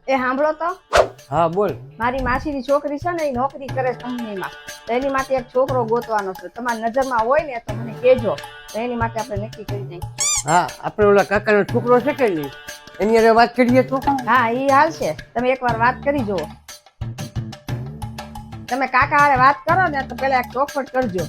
એ સાંભળો તો, હા બોલ. મારી માસીની છોકરી છે ને એ નોકરી કરે કંપનીમાં. તો એની માટે એક છોકરો ગોતવાનો છે. તમારી નજરમાં હોય ને તો મને કહેજો. તો એની માટે આપણે નક્કી કરી દઈએ. હા, આપણે ઓલા કાકાનો છોકરો છે કે નહીં, એની હારે વાત કરીએ તો. હા, એ હાલશે. તમે એકવાર વાત કરી જુઓ. તમે કાકા હારે વાત કરો ને તો પેલા એક ચોખવટ કરજો.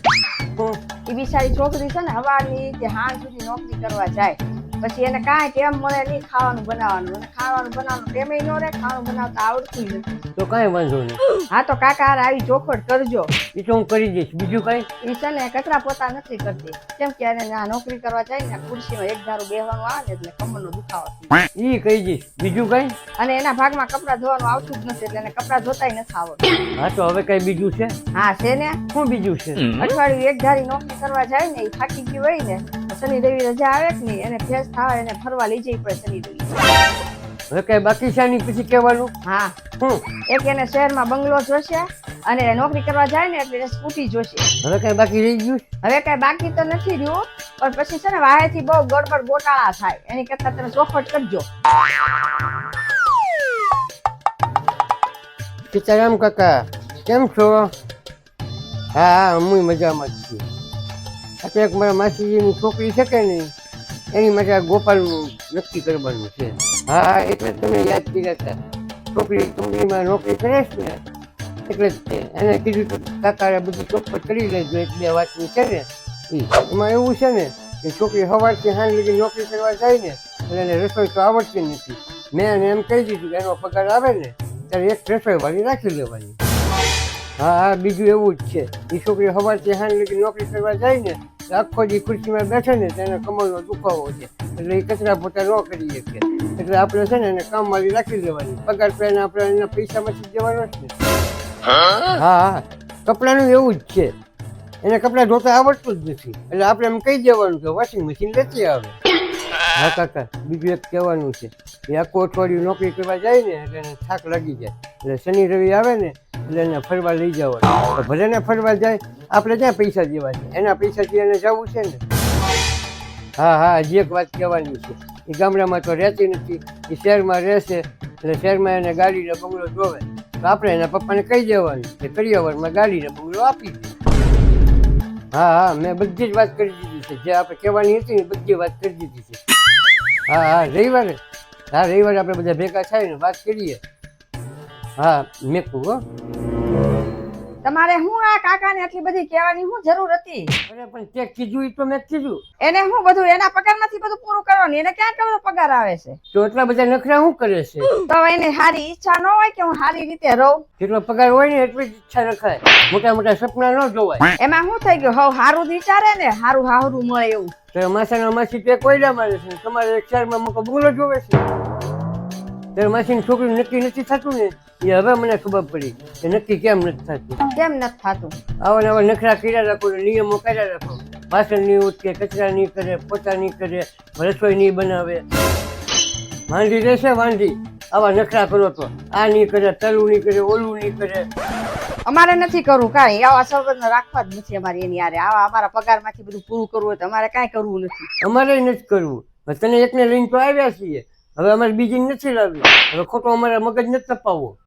એ બિચારી છોકરી છે ને હવારની કે સાંજ સુધી નોકરી કરવા જાય, પછી એને કાંઈ કેમ મળે નહીં ખાવાનું બનાવવાનું, અને ખાવાનું બનાવવાનું ટેમે ન રહે, ખાવાનું બનાવતા આવડતું નથી. તો કાંઈ વાંધો નહીં. હા, તો કાકા હારે આવી ચોખવટ કરજો. એ તો હું કરી દઈશ. બીજું કાંઈ? એ છે ને કચરા પોતા નથી કરતી, કેમ કે એને આ નોકરી કરવા જાય ને ખુરશીમાં એક ધારું બેહવાનું આવે ને એટલે કમરનો દુખાવો થાય. એ કહી દઈશ. બીજું કાંઈ? અને એના ભાગમાં કપડાં ધોવાનું આવતું જ નથી, એટલે એને કપડાં ધોતાય નથી આવડતું. હા, તો હવે કાંઈ બીજું છે? હા છે ને. શું બીજું છે? અઠવાડિયું એક ધારી નોકરી કરવા જાય ને, એ થાકી ગયું હોય ને, શનિ રવિ રજા આવે કે નહીં, એને ફ્રેશ થવા એને ફરવા લઈ જવી પડે શનિ રવિ. હવે કાંઈ બાકી છે નહીં પછી કહેવાનું? હા, શું? એક એને શહેરમાં બંગલો જોશે, અને નોકરી કરવા જાય ને એટલે એને સ્કૂટી જોશે. હવે કાંઈ બાકી રહી ગયું? હવે કઈ બાકી તો નથી રહ્યું, પણ પછી છે ને વાહેથી બહુ ગડબડ ગોટાળા થાય, એની કરતા તમે ચોખવટ કરજો. સીતારામ કાકા, કેમ છો? હા હા, હું મજામાં જ છું. આ એક મારા માસીજીની છોકરી છે કે નહીં, એની માટે આ ગોપાલનું નક્કી કરવાનું છે. હા, એટલે તમે યાદ કર્યા હતા. છોકરી કંપનીમાં નોકરી કરે છે ને, એટલે જ તે એને કીધું તો કાકાએ બધું ચોખવટ કરી લેજો. એક બે વાતની છે ને એમાં એવું છે ને કે છોકરી સવારથી સાંજ લગી નોકરી કરવા જાય ને એટલે એને રસોઈ તો આવડતી નથી. મેં એને એમ કહી દીધું કે એનો પગાર આવે ને ત્યારે એક રસોઈવાળી રાખી લેવાની. હા હા, બીજું એવું જ છે. એ છોકરી સવારથી સાંજ લગી નોકરી કરવા જાય ને આખો દી ખુરશીમાં બેઠે ને તેને કમરનો દુખાવો છે, એટલે એ કચરા પોતા ન કરી શકે. એટલે આપણે છે ને એને કામવાળી રાખી લેવાની. પગાર તો એને આપણે એના પૈસામાંથી દેવાનો જ ને. હા હા, કપડાનું એવું જ છે. એને કપડાં ધોતા આવડતું જ નથી, એટલે આપણે એમ કહી દેવાનું કે વોશિંગ મશીન લેતી આવે. હા કાકા, બીજું એક કહેવાનું છે. એ આખું અઠવાડિયું નોકરી કરવા જાય ને એટલે એને થાક લાગી જાય, એટલે શનિ રવિ આવે ને એટલે એને ફરવા લઈ જવાનું. ભલે ને ફરવા જાય, આપણે ક્યાં પૈસા દેવા છે, એના પૈસાથી એને જવું છે ને. હા હા, હજી એક વાત કહેવાની છે. એ ગામડામાં તો રહેતી નથી, એ શહેરમાં રહેશે, એટલે શહેરમાં એને ગાડીને બંગલો જોવે, તો આપણે એના પપ્પાને કહી દેવાનું કે કરિયાવરમાં ગાડીને બંગલો આપી દે. હા હા, મેં બધી જ વાત કરી દીધી છે. જે આપણે કહેવાની હતી ને બધી વાત કરી દીધી છે. હા હા, રવિવારે. હા, રવિવારે આપણે બધા ભેગા થાય ને વાત કરીએ. હા, મેં કહું હો. તમારે હું આ કાકાને આટલી બધી કહેવાની શું જરૂર હતી? અરે પણ તે કીધું એ તો મેં કીધું. એને હું બધું એના પગારમાંથી બધું પૂરું કરવાનું, એને ક્યાં કેવો પગાર આવે છે? તો એટલા બધા નખરા શું કરે છે? તો એને સારી ઈચ્છા ન હોય કે હું સારી રીતે રહું? જેટલો પગાર હોય ને એટલી જ ઈચ્છા રખાય. મોટા મોટા સપના ન જોવાય. એમાં શું થઈ ગયું? હવે સારું જ વિચારે ને, સારું સારું મળે એવું. તો માસાના માસી તે કોયડા મારે છે, તમારે એક શહેરમાં મોટો બંગલો જોવે છે. ત્યારે માસીની છોકરી નક્કી નથી થતું ને, એ હવે મને ખબર પડી કે નક્કી કેમ નથી થતું. કેમ નથી થતું? આવા નવા નખરા કર્યા રાખો, નિયમો કર્યા રાખો. વાસણ નહીં ઉઠકે, કચરા નહીં કરે, પોતા નહીં કરે, રસોઈ નહીં બનાવે, વાંઢી રહેશે વાંઢી. આવા નખરા કરો તો આ નહીં કરે, તલું નહીં કરે, ઓલું નહીં કરે. અમારે નથી કરવું કાંઈ, આવા સંબંધ રાખવા જ નથી અમારે એની હારે. આવા અમારા પગારમાંથી બધું પૂરું કરવું હોય તો અમારે કાંઈ કરવું નથી. અમારે નથી કરવું. તને એકને લઈને તો આવ્યા છીએ, હવે અમારે બીજી નથી લાવવી. હવે ખોટો અમારા મગજ નથી તપાવવો.